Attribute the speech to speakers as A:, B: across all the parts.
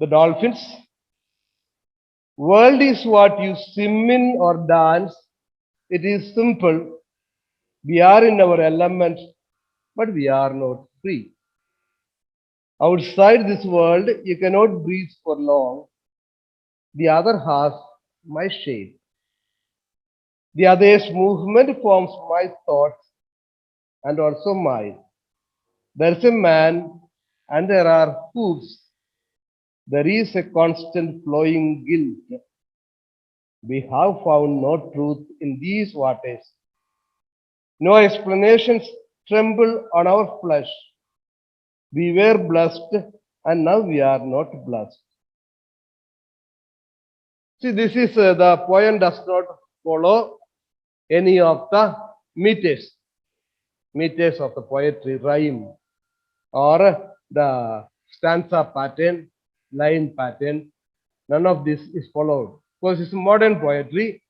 A: the dolphins. World is what you swim in or dance. It is simple. We are in our element, but we are not free. Outside this world, you cannot breathe for long. The other has my shape. The other's movement forms my thoughts and also mine. There is a man and there are hooves. There is a constant flowing guilt. We have found no truth in these waters. No explanations tremble on our flesh. We were blessed and now we are not blessed. See, this is the poem does not follow any of the meters, meters of the poetry, rhyme, or the stanza pattern, line pattern. None of this is followed. Of course, it's modern poetry.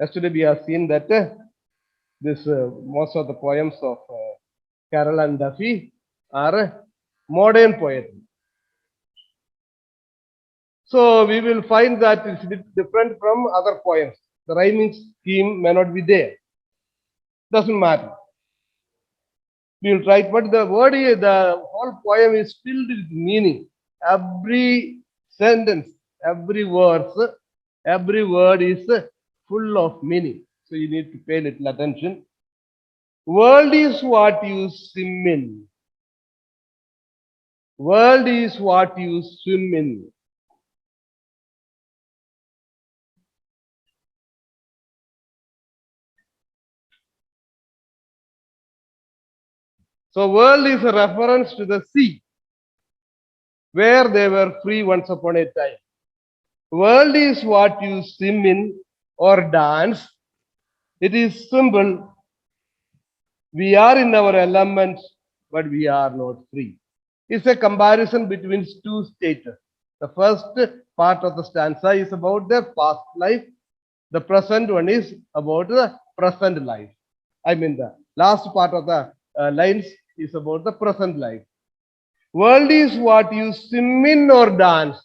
A: Yesterday we have seen that this most of the poems of Carroll and Duffy are modern poetry. So we will find that it's a bit different from other poems. The rhyming scheme may not be there. Doesn't matter. We will try it, but the word is, the whole poem is filled with meaning. Every sentence, every verse, every word is full of meaning. So you need to pay little attention. World is what you swim in. World is what you swim in. So world is a reference to the sea, where they were free once upon a time. World is what you swim in or dance. It is simple. We are in our element, but we are not free. It's a comparison between two states. The first part of the stanza is about the past life. The present one is about the present life. I mean, the last part of the lines is about the present life. World is what you swim in or dance.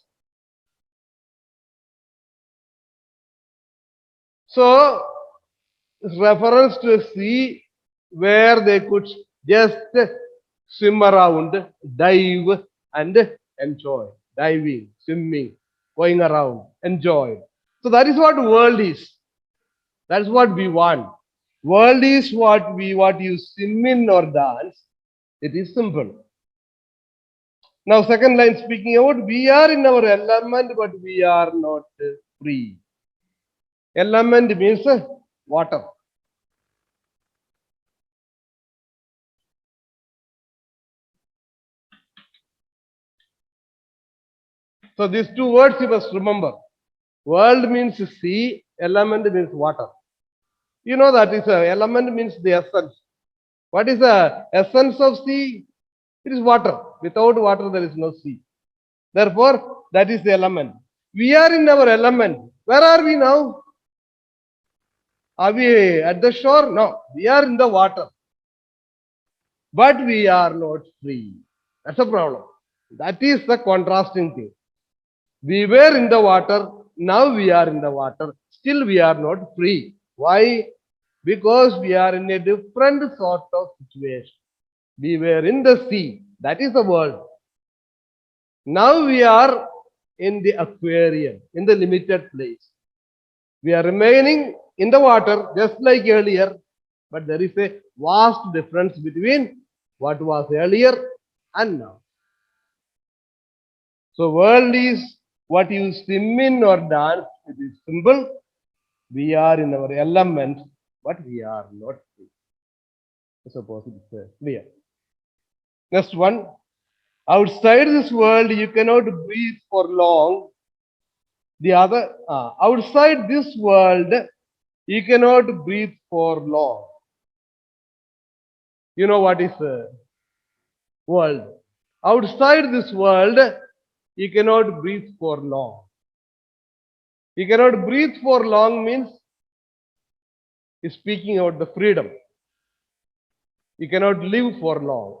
A: So, reference to a sea where they could just swim around, dive, and enjoy. Diving, swimming, going around, enjoy. So that is what world is. That's what we want. World is what you swim in or dance. It is simple. Now, second line speaking about we are in our element, but we are not free. Element means water. So these two words you must remember. World means sea, element means water. You know that is element means the essence. What is the essence of sea? It is water. Without water, there is no sea. Therefore, that is the element. We are in our element. Where are we now? Are we at the shore? No, we are in the water. But we are not free. That's a problem. That is the contrasting thing. We were in the water, now we are in the water. Still, we are not free. Why? Because we are in a different sort of situation. We were in the sea, that is the world. Now we are in the aquarium, in the limited place. We are remaining in the water just like earlier, but there is a vast difference between what was earlier and now. So world is what you swim in or dance. It is simple. We are in our element, but we are not free. Suppose it is clear. Next one. Outside this world, you cannot breathe for long. The other, outside this world, you cannot breathe for long. You know what is world? Outside this world, you cannot breathe for long. You cannot breathe for long means speaking about the freedom. You cannot live for long.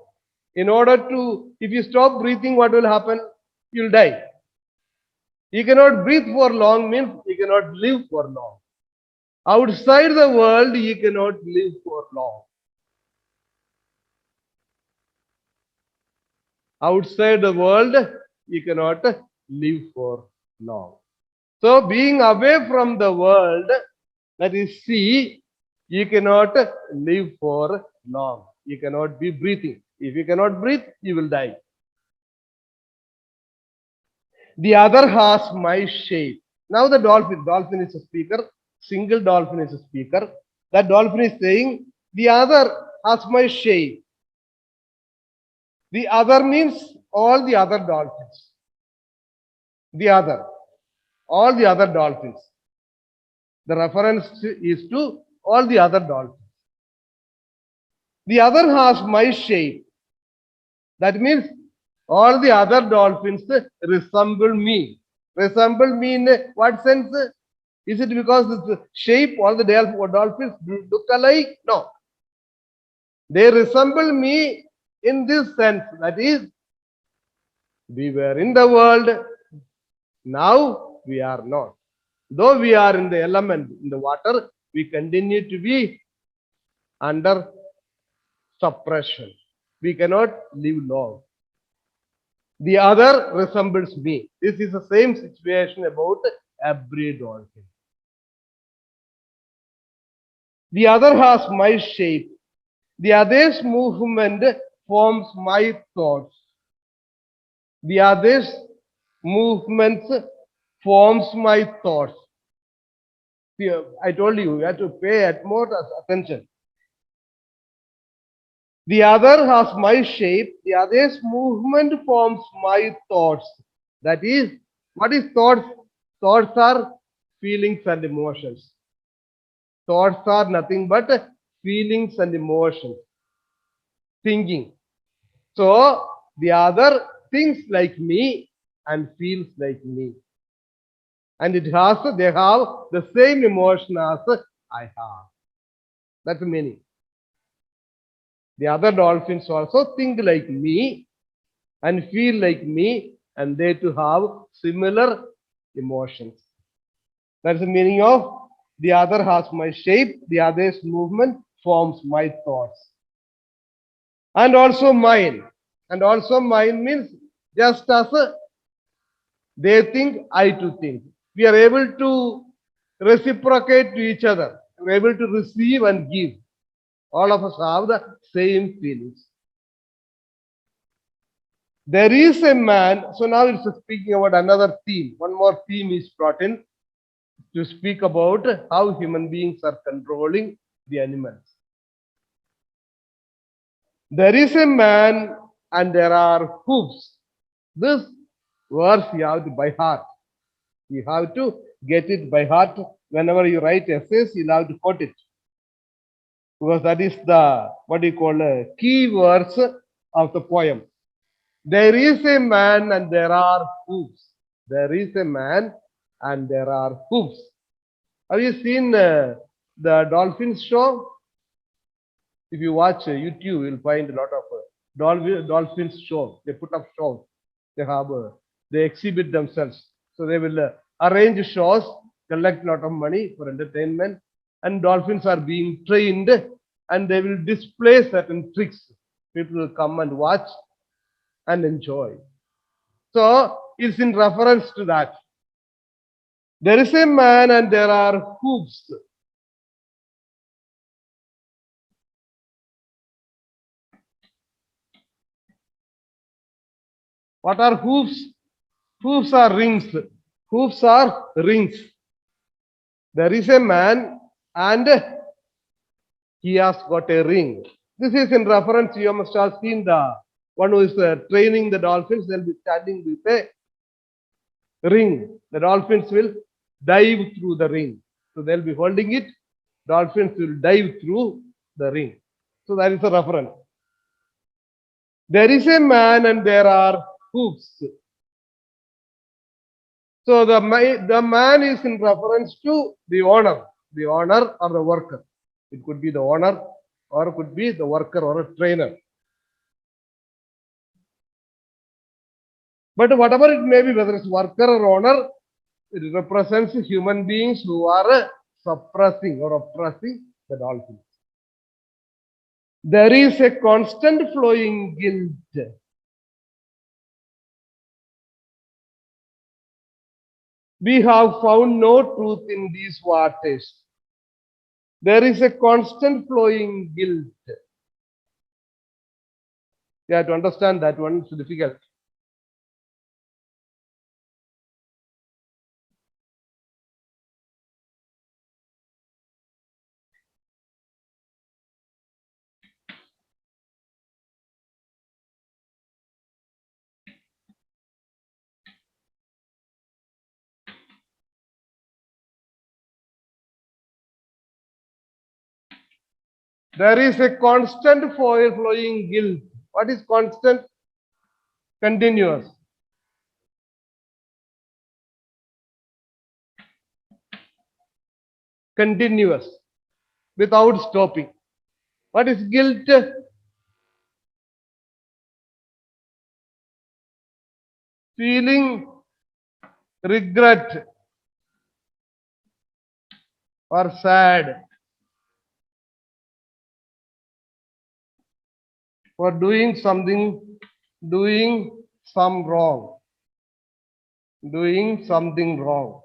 A: In order to, if you stop breathing, what will happen? You'll die. You cannot breathe for long means you cannot live for long. Outside the world, you cannot live for long. Outside the world, you cannot live for long. So, being away from the world, that is sea, you cannot live for long. You cannot be breathing. If you cannot breathe, you will die. The other has my shape. Now the dolphin is a speaker, single dolphin is a speaker. That dolphin is saying, the other has my shape. The other means all the other dolphins. The other, all the other dolphins. The reference is to all the other dolphins. The other has my shape. That means all the other dolphins resemble me. Resemble me in what sense? Is it because the shape all the dolphins look alike? No. They resemble me in this sense. That is, we were in the world, now we are not. Though we are in the element, in the water, we continue to be under suppression. We cannot live long. The other resembles me. This is the same situation about every dolphin. The other has my shape. The other's movement forms my thoughts. The other's movements forms my thoughts. See, I told you, you have to pay utmost attention. The other has my shape. The other's movement forms my thoughts. That is, what is thoughts? Thoughts are feelings and emotions. Thoughts are nothing but feelings and emotions. Thinking. So, the other thinks like me and feels like me. And they have the same emotion as I have. That's the meaning. The other dolphins also think like me and feel like me, and they too have similar emotions. That's the meaning of the other has my shape, the other's movement forms my thoughts. And also mine. And also mine means just as they think, I too think. We are able to reciprocate to each other. We are able to receive and give. All of us have the same feelings. There is a man, so now it's speaking about another theme. One more theme is brought in to speak about how human beings are controlling the animals. There is a man and there are hoofs. This verse you have to by heart. You have to get it by heart. Whenever you write essays, you'll have to quote it. Because that is the, what do you call, key verse of the poem. There is a man and there are hooves. There is a man and there are hooves. Have you seen the dolphins show? If you watch YouTube, you'll find a lot of dolphins show. They put up shows. They exhibit themselves. So they will arrange shows, collect a lot of money for entertainment, and dolphins are being trained, and they will display certain tricks. People will come and watch and enjoy. So it's in reference to that. There is a man and there are hooves. What are hooves? Hooves are rings. Hooves are rings. There is a man and he has got a ring. This is in reference, you must have seen the one who is training the dolphins, they'll be standing with a ring. The dolphins will dive through the ring. So they'll be holding it. Dolphins will dive through the ring. So that is a reference. There is a man and there are hoofs. So the man is in reference to the owner or the worker. It could be the owner or it could be the worker or a trainer. But whatever it may be, whether it's worker or owner, It represents human beings who are suppressing or oppressing the dolphins. There is a constant flowing guilt. We have found no truth in these waters. There is a constant flowing guilt. You have to understand that one is difficult. There is a constant flowing guilt. What is constant? Continuous. Continuous. Without stopping. What is guilt? Feeling regret or sad for doing something, doing some wrong, doing something wrong.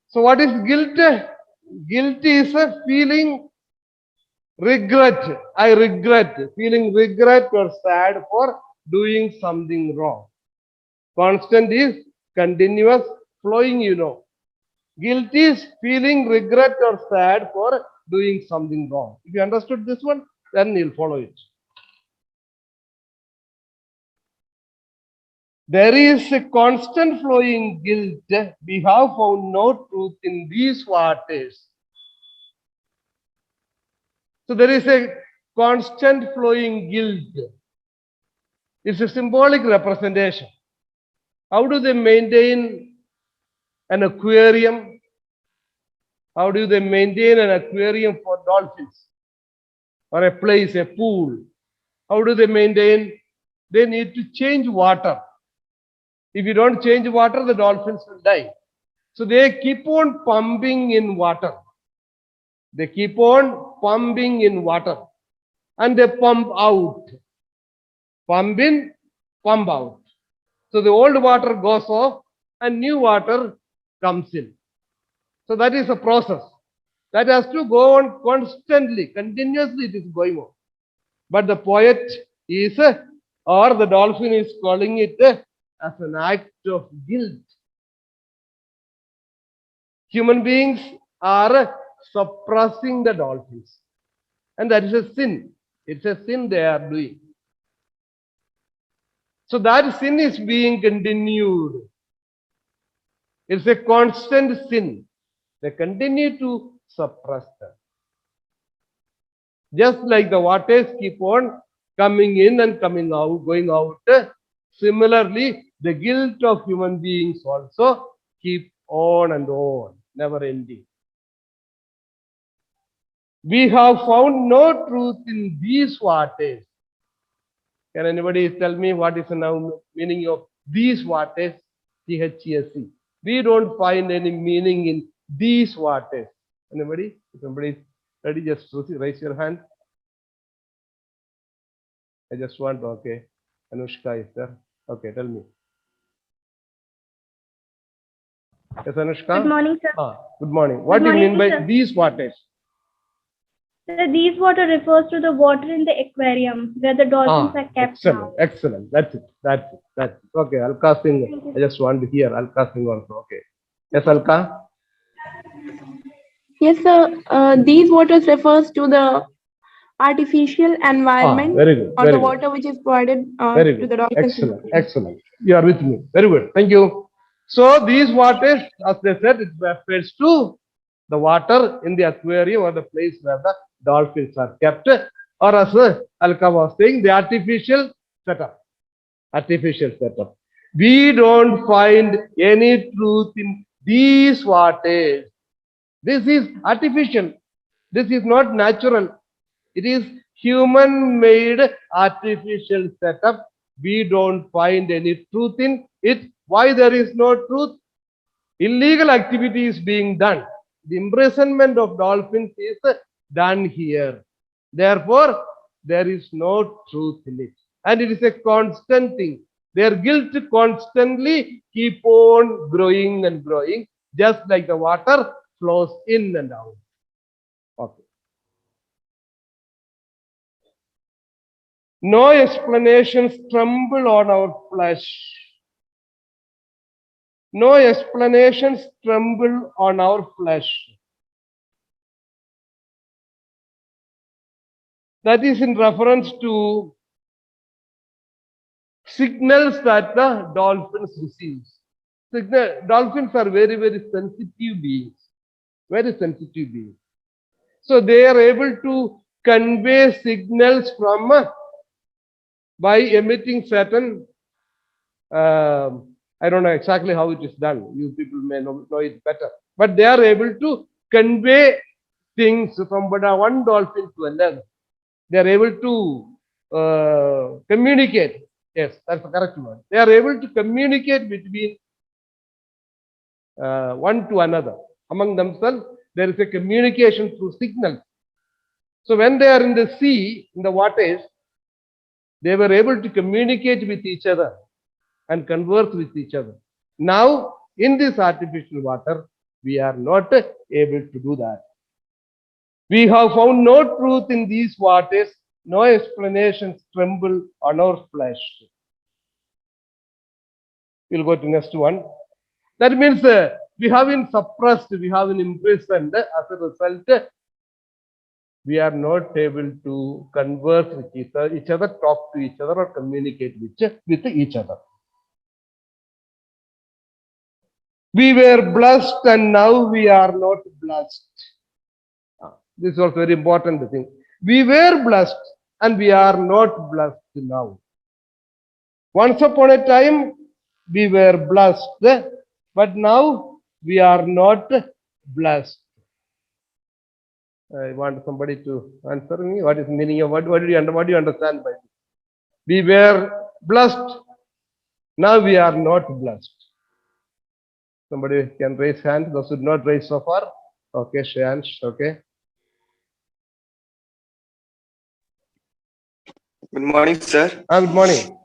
A: So what is guilt? Guilt is a feeling regret. I regret, feeling regret or sad for doing something wrong. Constant is continuous, flowing, you know. Guilt is feeling regret or sad for doing something wrong. If you understood this one, then you'll follow it. There is a constant flowing guilt. We have found no truth in these waters. So there is a constant flowing guilt. It's a symbolic representation. How do they maintain an aquarium? How do they maintain an aquarium for dolphins? Or a place, a pool? How do they maintain? They need to change water. If you don't change water, the dolphins will die. So they keep on pumping in water. They keep on pumping in water. And they pump out. Pump in, pump out. So the old water goes off and new water comes in. So that is a process. That has to go on constantly, continuously it is going on. But the poet is, or the dolphin is calling it as an act of guilt. Human beings are suppressing the dolphins. And that is a sin. It's a sin they are doing. So that sin is being continued. It's a constant sin. They continue to suppress them. Just like the waters keep on coming in and coming out, going out, similarly, the guilt of human beings also keep on and on, never ending. We have found no truth in these waters. Can anybody tell me what is the now meaning of these waters? THESE. We don't find any meaning in these waters. Anybody? If somebody is ready, just raise your hand. I just want, okay. Anushka is there. Okay, tell me. Yes, Anushka?
B: Good morning, sir.
A: Good morning. What do you mean by these waters?
B: Sir, these water refers to the water in the aquarium where the dolphins are kept
A: excellent,
B: now.
A: excellent. That's it. Okay, Alka Singh. I just want to hear Alka Singh also. Okay. Yes, Alka?
C: Yes, sir. These waters refers to the artificial environment
A: Very good.
C: or
A: Very
C: the
A: good.
C: water which is provided
A: Very
C: to
A: good.
C: the dolphins.
A: Excellent. Excellent. You are with me. Very good. Thank you. So these waters, as they said, it refers to the water in the aquarium or the place where the dolphins are kept, or as Alka was saying, the artificial setup. Artificial setup. We don't find any truth in these waters. This is artificial. This is not natural. It is human-made artificial setup we don't find any truth in it. Why there is no truth? Illegal activity is being done. The imprisonment of dolphins is done here. Therefore, there is no truth in it. And it is a constant thing. Their guilt constantly keep on growing and growing, just like the water flows in and out. Okay. No explanations tremble on our flesh. No explanations tremble on our flesh. That is in reference to signals that the dolphins receives. Dolphins are very, very sensitive beings. Very sensitive beings. So they are able to convey signals from by emitting certain I don't know exactly how it is done. You people may know it better. But they are able to convey things from one dolphin to another. They are able to communicate. Yes, that's the correct word. They are able to communicate between one to another. Among themselves, there is a communication through signals. So when they are in the sea, in the waters, they were able to communicate with each other and converse with each other. Now, in this artificial water, we are not able to do that. We have found no truth in these waters, no explanations tremble on our flesh. We'll go to next one. That means we have been suppressed, we have been imprisoned. As a result, we are not able to converse with each other, talk to each other, or communicate with each other. We were blessed and now we are not blessed. This was very important thing. We were blessed and we are not blessed now. Once upon a time, we were blessed, but now we are not blessed. I want somebody to answer me. What is the meaning of what do you understand by this? We were blessed. Now we are not blessed. Somebody can raise hand. Those who did not raise so far. Okay, Shayansh. Okay.
D: Good morning, sir.
A: Good morning.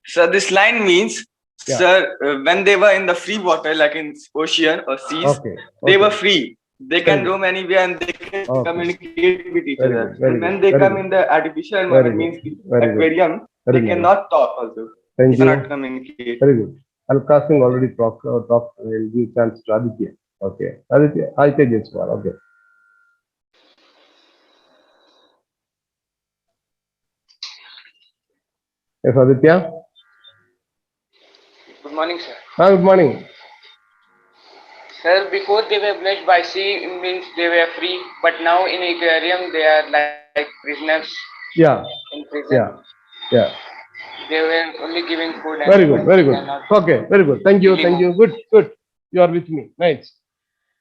D: Sir, this line means,
A: Yeah.
D: sir, when they were in the free water, like in ocean or seas,
A: Okay.
D: they
A: Okay.
D: were free. They can roam anywhere and they can
A: Okay.
D: communicate with each
A: Very
D: other.
A: good, very
D: And when
A: good,
D: they
A: very
D: come
A: good.
D: in the artificial
A: Very
D: environment,
A: good,
D: means
A: very good.
D: aquarium,
A: Very
D: they
A: nice.
D: cannot talk also.
A: Thank
D: They
A: you.
D: cannot communicate.
A: Very good. Al-Qasim already talked. Will give chance to Aditya. Okay. Aditya Jaiswal. Okay. Yes, Aditya.
E: Good morning, sir.
A: Good morning.
E: Sir, before they were blessed by sea means they were free, but now in aquarium they are like prisoners
A: Yeah.
E: in prison.
A: Yeah. Yeah.
E: They were only giving food and
A: Very good. Very good.
E: they cannot-
A: Okay. Very good. Thank you. Thank you. Good. Good. You are with me. Nice.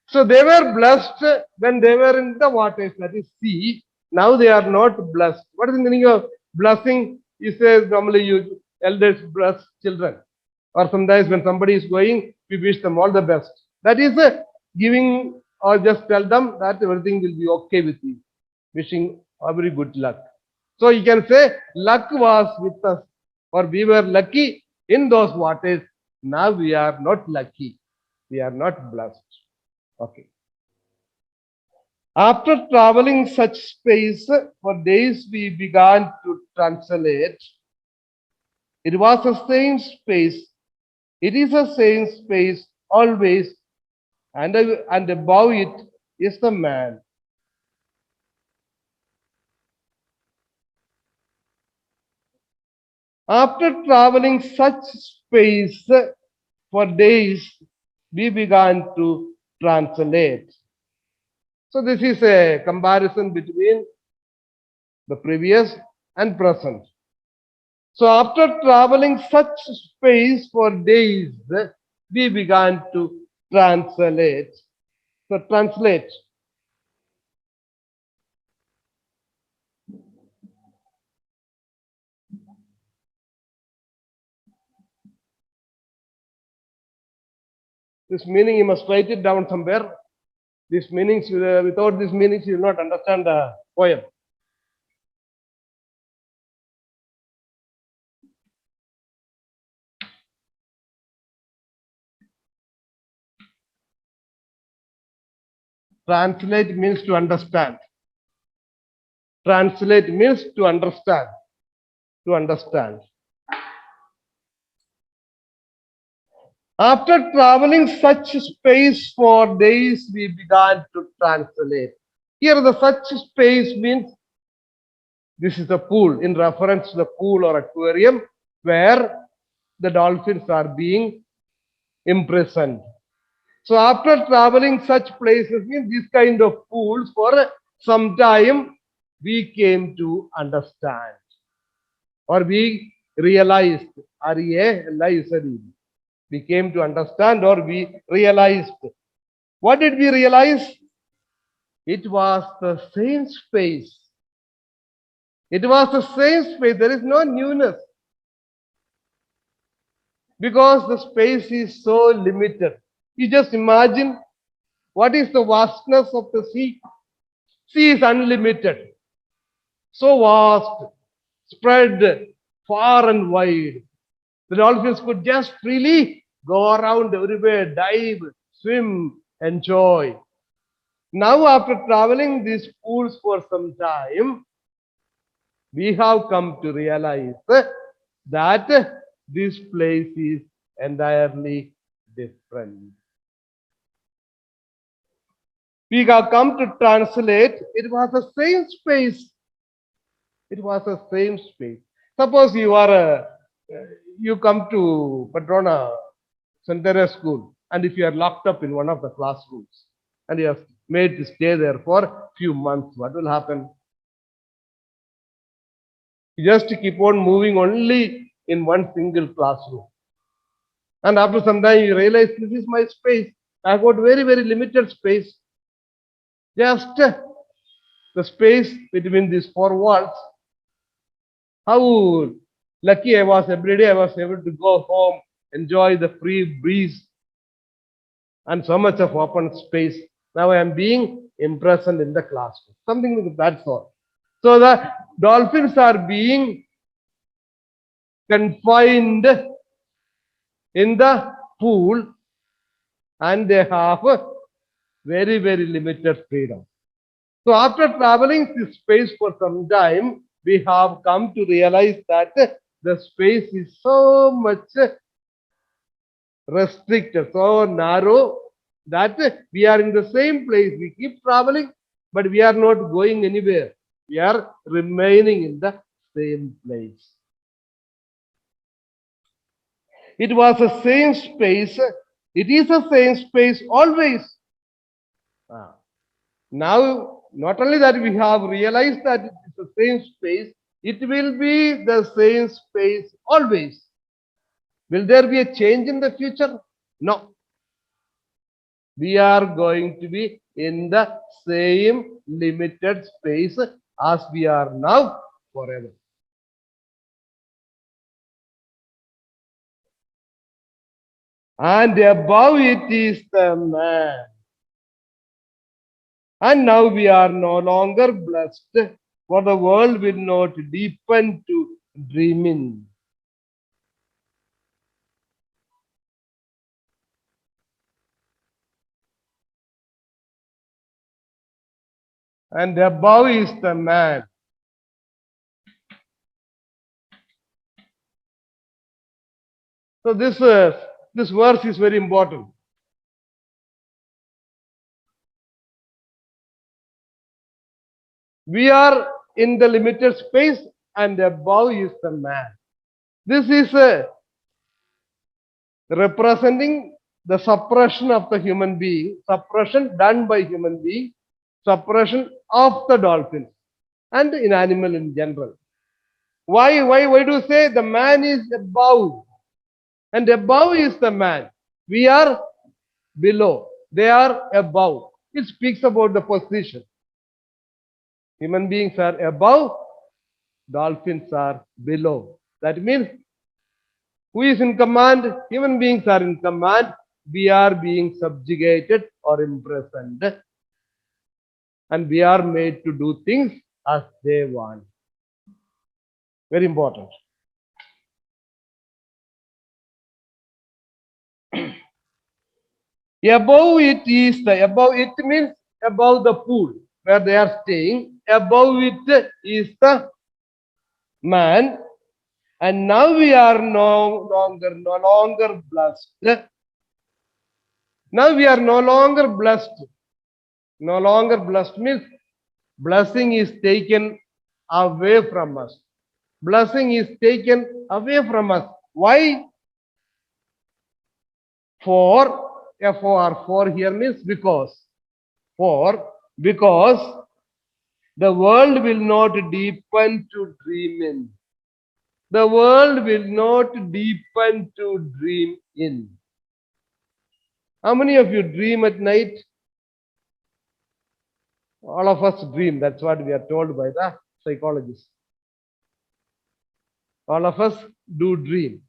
A: So they were blessed when they were in the waters, that is sea. Now they are not blessed. What is the meaning of blessing? He says normally you elders bless children. Or sometimes when somebody is going, we wish them all the best. That is giving or just tell them that everything will be okay with you. Wishing a very good luck. So you can say luck was with us, or we were lucky in those waters. Now we are not lucky. We are not blessed. Okay. After traveling such space for days, we began to translate. It was a same space. It is a same space always, and above it is the man. After traveling such space for days, we began to translate. So this is a comparison between the previous and present. So after traveling such space for days, we began to translate. So translate. This meaning you must write it down somewhere. These meanings, without these meanings, you will not understand the poem. Translate means to understand. Translate means to understand. To understand. After traveling such space for days, we began to translate. Here, the such space means this is a pool in reference to the pool or aquarium where the dolphins are being imprisoned. So after traveling such places means this kind of pools for some time, we came to understand or we realized. We came to understand or we realized. What did we realize? It was the same space. It was the same space. There is no newness. Because the space is so limited. You just imagine what is the vastness of the sea. Sea is unlimited. So vast, spread far and wide. The dolphins could just freely go around everywhere, dive, swim, enjoy. Now, after traveling these pools for some time, we have come to realize that this place is entirely different. We have come to translate, it was the same space. It was the same space. Suppose you come to Patrona St. Teresa School, and if you are locked up in one of the classrooms, and you have made to stay there for a few months, what will happen? You just keep on moving only in one single classroom. And after some time, you realize this is my space. I have got very, very limited space. Just the space between these four walls. How lucky I was every day I was able to go home, enjoy the free breeze and so much of open space. Now I am being imprisoned in the classroom. Something like that sort. So the dolphins are being confined in the pool and they have very, very limited freedom. So after traveling this space for some time, we have come to realize that the space is so much restricted, so narrow that we are in the same place. We keep traveling, but we are not going anywhere. We are remaining in the same place. It was the same space. It is the same space always. Now, not only that we have realized that it is the same space, it will be the same space always. Will there be a change in the future? No. We are going to be in the same limited space as we are now forever. And above it is the man. And now we are no longer blessed, for the world will not deepen to dreaming. And above is the man. So this verse is very important. We are in the limited space and above is the man. This is representing the suppression of the human being, suppression done by human being, suppression of the dolphins and in animal in general. Why do you say the man is above? And above is the man. We are below. They are above. It speaks about the position. Human beings are above, dolphins are below. That means who is in command? Human beings are in command, we are being subjugated or imprisoned, and we are made to do things as they want. Very important. Above it is the, above it means above the pool where they are staying. Above it is the man, and now we are no longer blessed. Now we are no longer blessed. No longer blessed means blessing is taken away from us. Blessing is taken away from us. Why? For, for here means because. Because the world will not deepen to dream in. The world will not deepen to dream in. How many of you dream at night? All of us dream. That's what we are told by the psychologists. All of us do dream.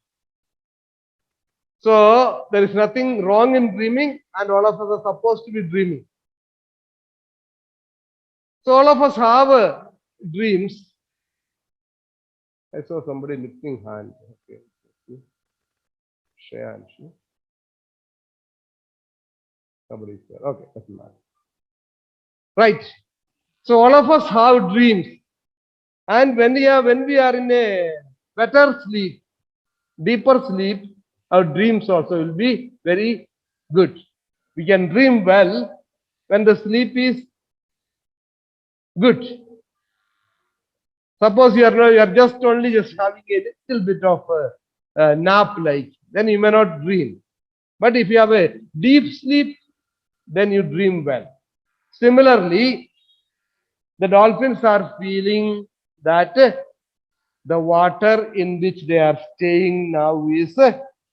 A: So there is nothing wrong in dreaming, and all of us are supposed to be dreaming. So all of us have dreams. I saw somebody lifting hand. Okay. Shayan. Somebody is there. Okay, doesn't matter. Right. So all of us have dreams. And when we are in a better sleep, deeper sleep, our dreams also will be very good. We can dream well when the sleep is good. Suppose you are just having a little bit of a nap like, then you may not dream. But if you have a deep sleep, then you dream well. Similarly, the dolphins are feeling that the water in which they are staying now is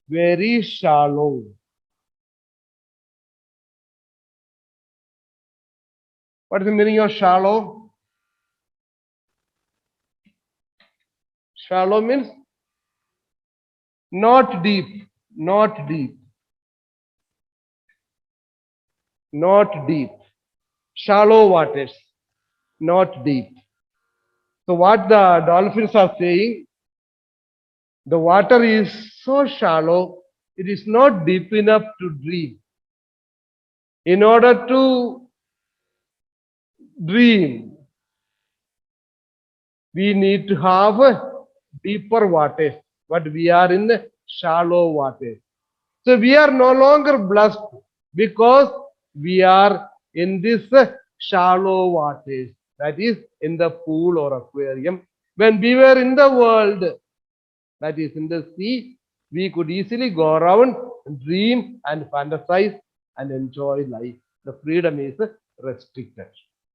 A: very shallow. What is the meaning of shallow? Shallow means not deep, not deep, not deep. Shallow waters, not deep. So what the dolphins are saying, the water is so shallow, it is not deep enough to dream. In order to dream, we need to have deeper waters, but we are in shallow waters. So we are no longer blessed because we are in this shallow waters, that is in the pool or aquarium. When we were in the world, that is in the sea, we could easily go around, dream and fantasize and enjoy life. The freedom is restricted.